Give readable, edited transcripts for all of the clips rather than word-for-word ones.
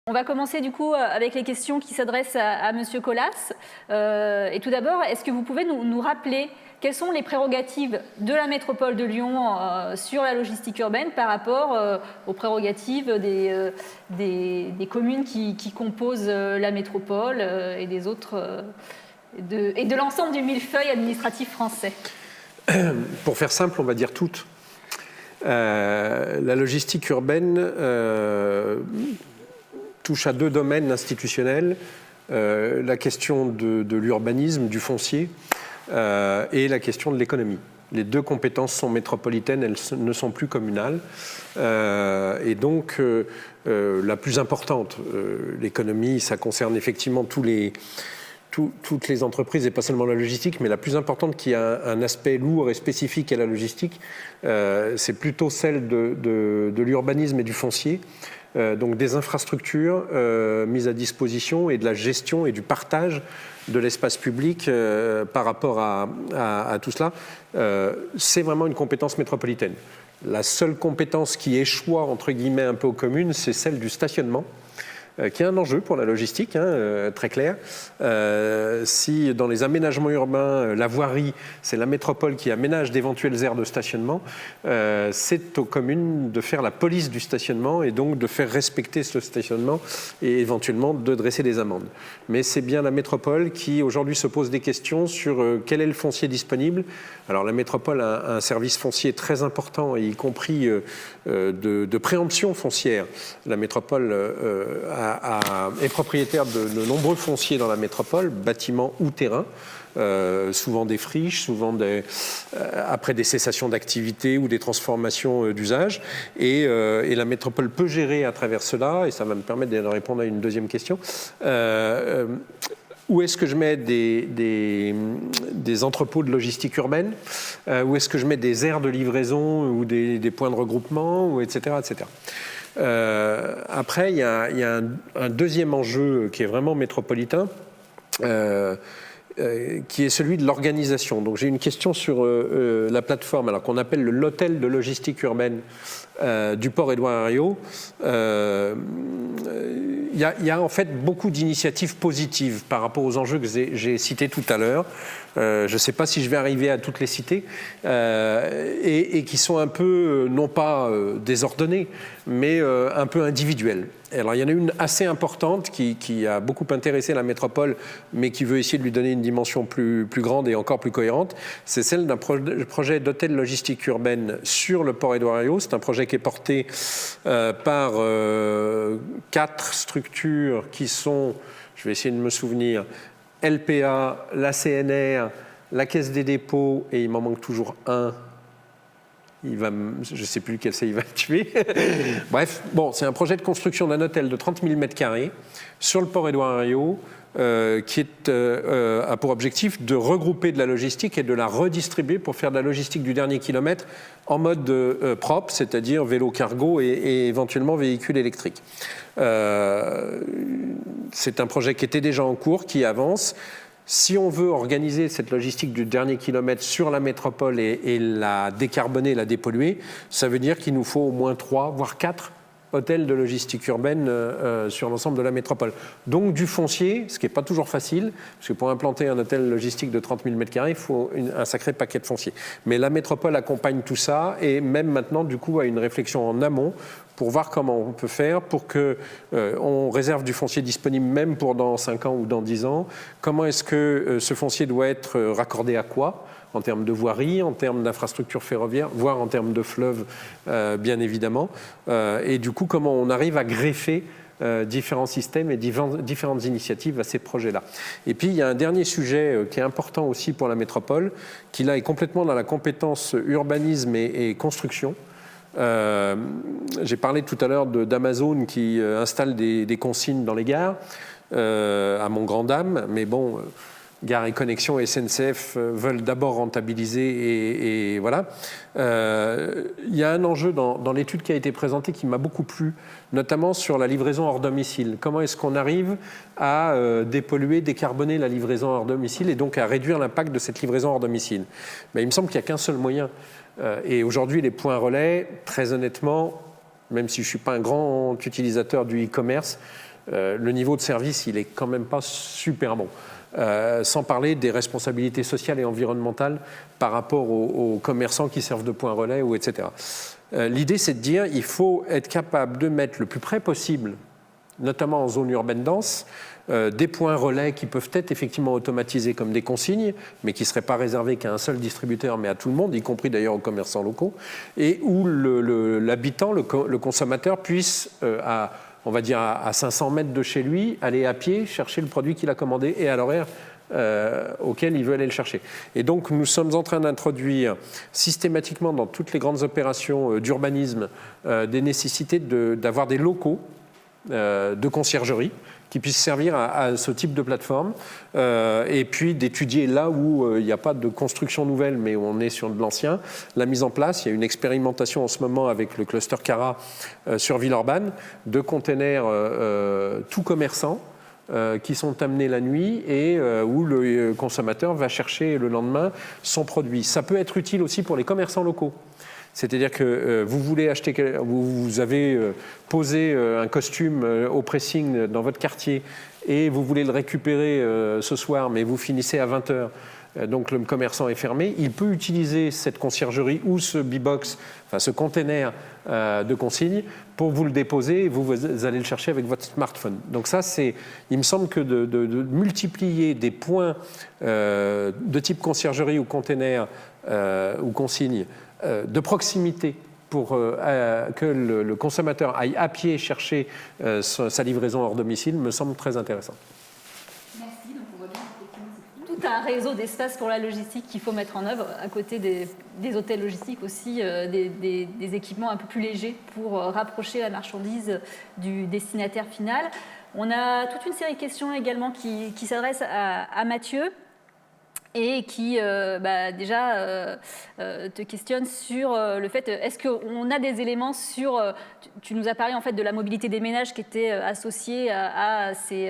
On va commencer du coup avec les questions qui s'adressent à Monsieur Colas. Et tout d'abord, est-ce que vous pouvez nous rappeler quelles sont les prérogatives de la métropole de Lyon sur la logistique urbaine par rapport aux prérogatives des communes qui composent la métropole et des autres et de l'ensemble du millefeuille administratif français? Pour faire simple, on va dire toutes. La logistique urbaine touche à deux domaines institutionnels, la question de l'urbanisme, du foncier, et la question de l'économie. Les deux compétences sont métropolitaines, elles ne sont plus communales. Et donc, la plus importante, l'économie, ça concerne effectivement toutes les entreprises, et pas seulement la logistique, mais la plus importante qui a un aspect lourd et spécifique à la logistique, c'est plutôt celle de l'urbanisme et du foncier. Donc des infrastructures mises à disposition et de la gestion et du partage de l'espace public par rapport à tout cela. C'est vraiment une compétence métropolitaine. La seule compétence qui échoit, entre guillemets, un peu aux communes, c'est celle du stationnement, qui est un enjeu pour la logistique, très clair. Si dans les aménagements urbains, la voirie, c'est la métropole qui aménage d'éventuelles aires de stationnement, c'est aux communes de faire la police du stationnement et donc de faire respecter ce stationnement et éventuellement de dresser des amendes. Mais c'est bien la métropole qui aujourd'hui se pose des questions sur quel est le foncier disponible. Alors la métropole a un service foncier très important, y compris de préemption foncière. La métropole est propriétaire de nombreux fonciers dans la métropole, bâtiments ou terrains, souvent des friches, souvent après des cessations d'activité ou des transformations d'usage. Et la métropole peut gérer à travers cela, et ça va me permettre de répondre à une deuxième question. Où est-ce que je mets des entrepôts de logistique urbaine? Où est-ce que je mets des aires de livraison ou des points de regroupement, etc., etc. Après, il y a un deuxième enjeu qui est vraiment métropolitain, qui est celui de l'organisation. Donc j'ai une question sur la plateforme, alors qu'on appelle l'hôtel de logistique urbaine du port Édouard Herriot. Il y a en fait beaucoup d'initiatives positives par rapport aux enjeux que j'ai cités tout à l'heure. Je ne sais pas si je vais arriver à toutes les citer, et qui sont un peu, non pas désordonnées, mais un peu individuelles. Alors il y en a une assez importante qui a beaucoup intéressé la métropole, mais qui veut essayer de lui donner une dimension plus grande et encore plus cohérente. C'est celle d'un projet d'hôtel logistique urbaine sur le port Édouard Herriot. C'est un projet qui est porté par 4 structures qui sont, je vais essayer de me souvenir, LPA, la CNR, la Caisse des dépôts, et il m'en manque toujours un. Je ne sais plus lequel c'est, il va me tuer. Bref, bon, c'est un projet de construction d'un hôtel de 30 000 m² sur le port Édouard Herriot, qui a pour objectif de regrouper de la logistique et de la redistribuer pour faire de la logistique du dernier kilomètre en mode propre, c'est-à-dire vélo cargo et éventuellement véhicule électrique. C'est un projet qui était déjà en cours, qui avance. Si on veut organiser cette logistique du dernier kilomètre sur la métropole et la décarboner, la dépolluer, ça veut dire qu'il nous faut au moins 3, voire 4 hôtels de logistique urbaine sur l'ensemble de la métropole. Donc du foncier, ce qui n'est pas toujours facile, parce que pour implanter un hôtel logistique de 30 000 m², il faut un sacré paquet de foncier. Mais la métropole accompagne tout ça, et même maintenant, du coup, a une réflexion en amont pour voir comment on peut faire pour qu'on réserve du foncier disponible même pour dans 5 ans ou dans 10 ans. Comment est-ce que ce foncier doit être raccordé à quoi ? En termes de voirie, en termes d'infrastructures ferroviaires, voire en termes de fleuves, bien évidemment. Et du coup, comment on arrive à greffer différents systèmes et différentes initiatives à ces projets-là. Et puis, il y a un dernier sujet qui est important aussi pour la métropole, qui là est complètement dans la compétence urbanisme et construction. J'ai parlé tout à l'heure d'Amazon qui installe des consignes dans les gares, à mon grand dam, mais bon... Gare et Connexion et SNCF veulent d'abord rentabiliser et voilà. Il y a un enjeu dans l'étude qui a été présentée qui m'a beaucoup plu, notamment sur la livraison hors domicile. Comment est-ce qu'on arrive à dépolluer, décarboner la livraison hors domicile et donc à réduire l'impact de cette livraison hors domicile? Mais il me semble qu'il n'y a qu'un seul moyen. Et aujourd'hui, les points relais, très honnêtement, même si je ne suis pas un grand utilisateur du e-commerce, le niveau de service, il est quand même pas super bon. Sans parler des responsabilités sociales et environnementales par rapport aux commerçants qui servent de point relais, ou etc. L'idée, c'est de dire qu'il faut être capable de mettre le plus près possible, notamment en zone urbaine dense, des points relais qui peuvent être effectivement automatisés comme des consignes, mais qui ne seraient pas réservés qu'à un seul distributeur, mais à tout le monde, y compris d'ailleurs aux commerçants locaux, et où l'habitant, le consommateur puisse, on va dire à 500 mètres de chez lui, aller à pied chercher le produit qu'il a commandé et à l'horaire auquel il veut aller le chercher. Et donc nous sommes en train d'introduire systématiquement dans toutes les grandes opérations d'urbanisme des nécessités d'avoir des locaux de conciergerie qui puissent servir à ce type de plateforme et puis d'étudier là où il n'y a pas de construction nouvelle mais où on est sur de l'ancien, la mise en place. Il y a une expérimentation en ce moment avec le cluster Cara sur Villeurbanne de containers tout commerçants qui sont amenés la nuit et où le consommateur va chercher le lendemain son produit. Ça peut être utile aussi pour les commerçants locaux. C'est-à-dire que vous voulez acheter, vous avez posé un costume au pressing dans votre quartier et vous voulez le récupérer ce soir, mais vous finissez à 20h. Donc le commerçant est fermé, il peut utiliser cette conciergerie ou ce B-Box, enfin ce container de consigne pour vous le déposer et vous allez le chercher avec votre smartphone. Donc ça, il me semble que de multiplier des points de type conciergerie ou container ou consigne de proximité pour que le consommateur aille à pied chercher sa livraison hors domicile me semble très intéressant. Merci, donc on voit bien tout un réseau d'espaces pour la logistique qu'il faut mettre en œuvre, à côté des hôtels logistiques aussi, des équipements un peu plus légers pour rapprocher la marchandise du destinataire final. On a toute une série de questions également qui s'adressent à Mathieu et qui déjà te questionne sur le fait, est-ce qu'on a des éléments sur, tu nous as parlé en fait de la mobilité des ménages qui était associée à ces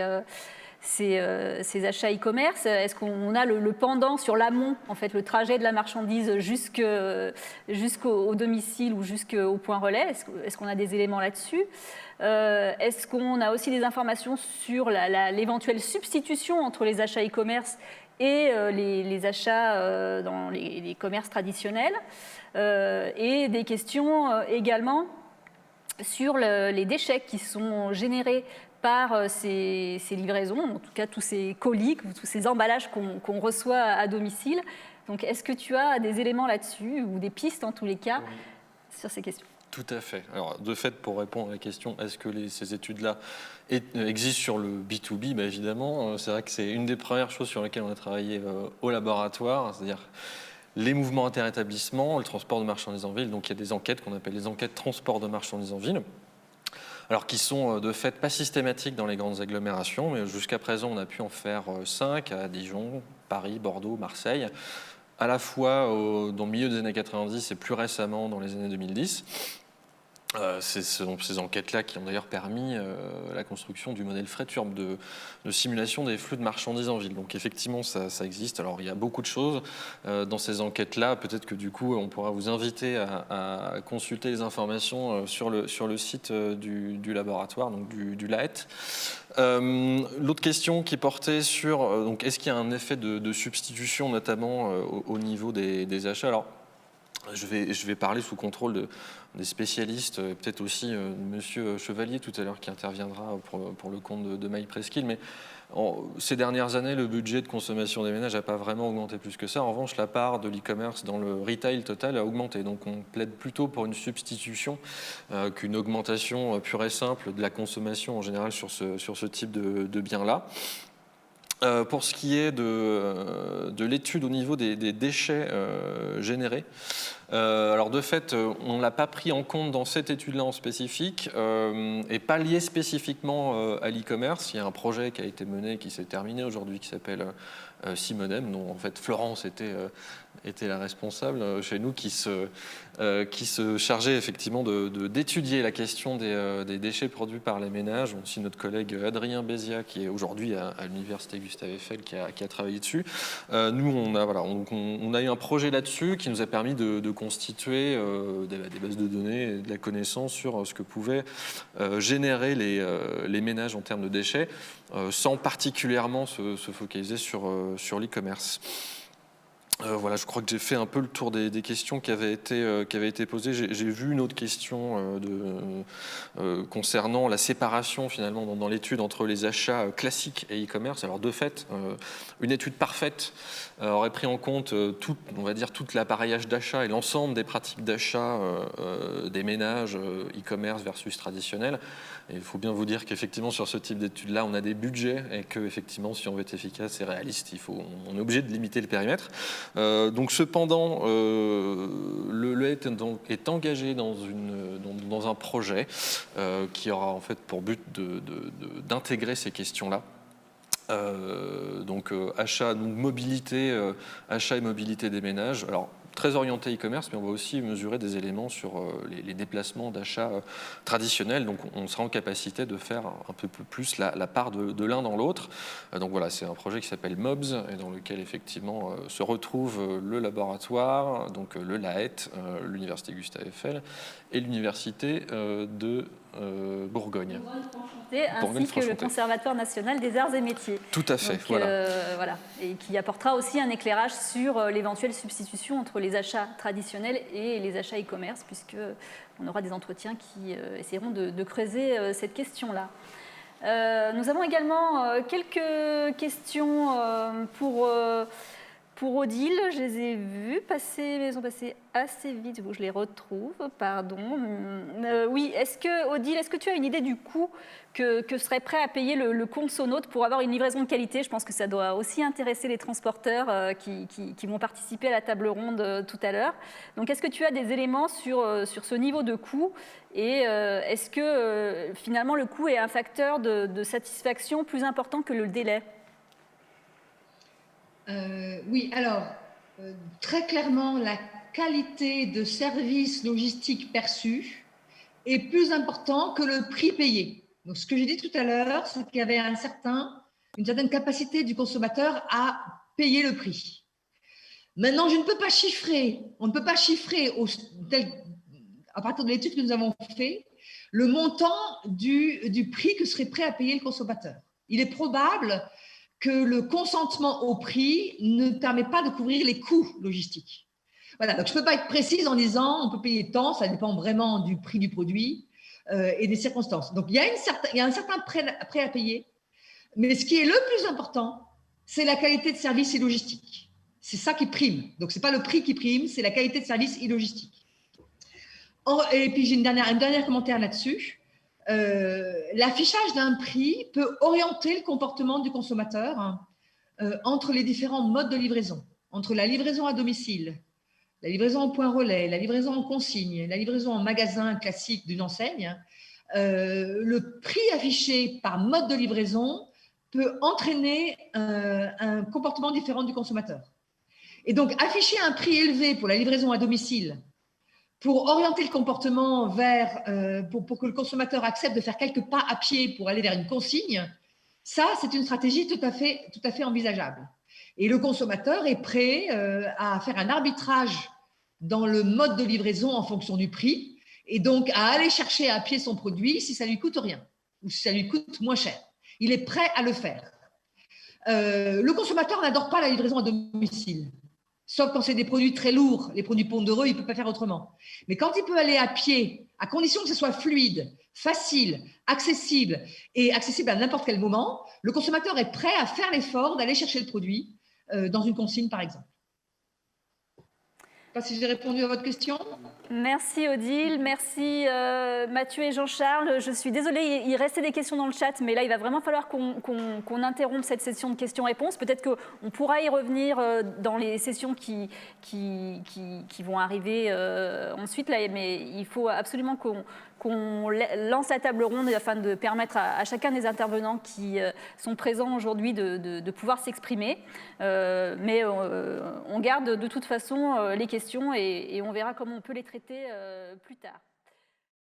achats e-commerce. Est-ce qu'on a le pendant sur l'amont, en fait, le trajet de la marchandise jusqu'au domicile ou jusqu'au point relais? Est-ce qu'on a des éléments là-dessus? Est-ce qu'on a aussi des informations sur l'éventuelle substitution entre les achats e-commerce et les achats dans les commerces traditionnels, et des questions également sur les déchets qui sont générés par ces livraisons, en tout cas tous ces colis, tous ces emballages qu'on reçoit à domicile. Donc est-ce que tu as des éléments là-dessus, ou des pistes en tous les cas, sur ces questions? Tout à fait. Alors, de fait, pour répondre à la question, est-ce que ces études-là existent sur le B2B? Évidemment, c'est vrai que c'est une des premières choses sur lesquelles on a travaillé au laboratoire, c'est-à-dire les mouvements interétablissements, le transport de marchandises en ville. Donc, il y a des enquêtes qu'on appelle les enquêtes transport de marchandises en ville, alors qui sont de fait pas systématiques dans les grandes agglomérations, mais jusqu'à présent, on a pu en faire 5 à Dijon, Paris, Bordeaux, Marseille, à la fois dans le milieu des années 90 et plus récemment dans les années 2010. C'est donc ces enquêtes-là qui ont d'ailleurs permis la construction du modèle Freiturb de simulation des flux de marchandises en ville. Donc effectivement, ça existe. Alors il y a beaucoup de choses dans ces enquêtes-là. Peut-être que du coup, on pourra vous inviter à consulter les informations sur le site du laboratoire, donc du LAET. L'autre question qui portait sur donc est-ce qu'il y a un effet de substitution, notamment au niveau des achats. Alors, je vais parler sous contrôle des spécialistes, peut-être aussi Monsieur Chevalier tout à l'heure qui interviendra pour le compte de MyPresskill, mais ces dernières années, le budget de consommation des ménages n'a pas vraiment augmenté plus que ça. En revanche, la part de l'e-commerce dans le retail total a augmenté. Donc on plaide plutôt pour une substitution qu'une augmentation pure et simple de la consommation en général sur ce type de biens-là. Pour ce qui est de l'étude au niveau des déchets générés, alors de fait, on ne l'a pas pris en compte dans cette étude-là en spécifique et pas lié spécifiquement à l'e-commerce. Il y a un projet qui a été mené, qui s'est terminé aujourd'hui, qui s'appelle Simonem, dont en fait Florence était la responsable chez nous, qui se chargeait effectivement d'étudier la question des déchets produits par les ménages. Aussi notre collègue Adrien Bézia, qui est aujourd'hui à l'université Gustave Eiffel, qui a travaillé dessus. Nous, on a eu un projet là-dessus qui nous a permis de constituer des bases de données et de la connaissance sur ce que pouvaient générer les ménages en termes de déchets, sans particulièrement se focaliser sur l'e-commerce. Voilà, je crois que j'ai fait un peu le tour des questions qui avaient été posées. J'ai vu une autre question concernant la séparation finalement dans l'étude entre les achats classiques et e-commerce. Alors de fait, une étude parfaite aurait pris en compte on va dire tout l'appareillage d'achat et l'ensemble des pratiques d'achat des ménages e-commerce versus traditionnel. Et il faut bien vous dire qu'effectivement sur ce type d'études-là, on a des budgets et que effectivement, si on veut être efficace et réaliste, on est obligé de limiter le périmètre. Donc cependant, le LET est engagé dans un projet qui aura en fait pour but d'intégrer ces questions-là. Achat et mobilité des ménages. Alors, très orienté e-commerce, mais on va aussi mesurer des éléments sur les déplacements d'achat traditionnels. Donc, on sera en capacité de faire un peu plus la part de l'un dans l'autre. Donc voilà, c'est un projet qui s'appelle MOBS et dans lequel effectivement se retrouvent le laboratoire, donc le LAET, l'Université Gustave Eiffel et l'Université de Bourgogne. Ainsi que le Conservatoire national des arts et métiers. Tout à fait, donc, voilà. Et qui apportera aussi un éclairage sur l'éventuelle substitution entre les achats traditionnels et les achats e-commerce, puisqu'on aura des entretiens qui essaieront de creuser cette question-là. Nous avons également quelques questions pour Odile. Je les ai vues passer, mais elles ont passé assez vite. Je les retrouve, pardon. Oui, Odile, est-ce que tu as une idée du coût que serait prêt à payer le consonaute pour avoir une livraison de qualité? Je pense que ça doit aussi intéresser les transporteurs qui vont participer à la table ronde tout à l'heure. Donc, est-ce que tu as des éléments sur ce niveau de coût? Et est-ce que finalement le coût est un facteur de satisfaction plus important que le délai? Oui, alors, très clairement, la qualité de service logistique perçu est plus important que le prix payé. Donc, ce que j'ai dit tout à l'heure, c'est qu'il y avait une certaine capacité du consommateur à payer le prix. Maintenant, on ne peut pas chiffrer à partir de l'étude que nous avons fait, le montant du prix que serait prêt à payer le consommateur. Il est probable que le consentement au prix ne permet pas de couvrir les coûts logistiques. Voilà, donc je ne peux pas être précise en disant on peut payer tant, ça dépend vraiment du prix du produit et des circonstances. Donc il y a un certain prêt à payer, mais ce qui est le plus important, c'est la qualité de service et logistique. C'est ça qui prime. Donc ce n'est pas le prix qui prime, c'est la qualité de service et logistique. Et puis j'ai un dernier commentaire là-dessus. L'affichage d'un prix peut orienter le comportement du consommateur entre les différents modes de livraison, entre la livraison à domicile, la livraison au point relais, la livraison en consigne, la livraison en magasin classique d'une enseigne. Le prix affiché par mode de livraison peut entraîner un comportement différent du consommateur. Et donc, afficher un prix élevé pour la livraison à domicile pour orienter le comportement pour que le consommateur accepte de faire quelques pas à pied pour aller vers une consigne, ça, c'est une stratégie tout à fait envisageable. Et le consommateur est prêt à faire un arbitrage dans le mode de livraison en fonction du prix et donc à aller chercher à pied son produit si ça lui coûte rien ou si ça lui coûte moins cher. Il est prêt à le faire. Le consommateur n'adore pas la livraison à domicile. Sauf quand c'est des produits très lourds, les produits pondéreux, il ne peut pas faire autrement. Mais quand il peut aller à pied, à condition que ce soit fluide, facile, accessible et accessible à n'importe quel moment, le consommateur est prêt à faire l'effort d'aller chercher le produit dans une consigne, par exemple. Je ne sais pas si j'ai répondu à votre question. Merci Odile, merci Mathieu et Jean-Charles. Je suis désolée, il restait des questions dans le chat, mais là il va vraiment falloir qu'on interrompe cette session de questions-réponses. Peut-être qu'on pourra y revenir dans les sessions qui vont arriver ensuite, là, mais il faut absolument qu'on lance la table ronde afin de permettre à chacun des intervenants qui sont présents aujourd'hui de pouvoir s'exprimer. Mais on garde de toute façon les questions et on verra comment on peut les traiter plus tard.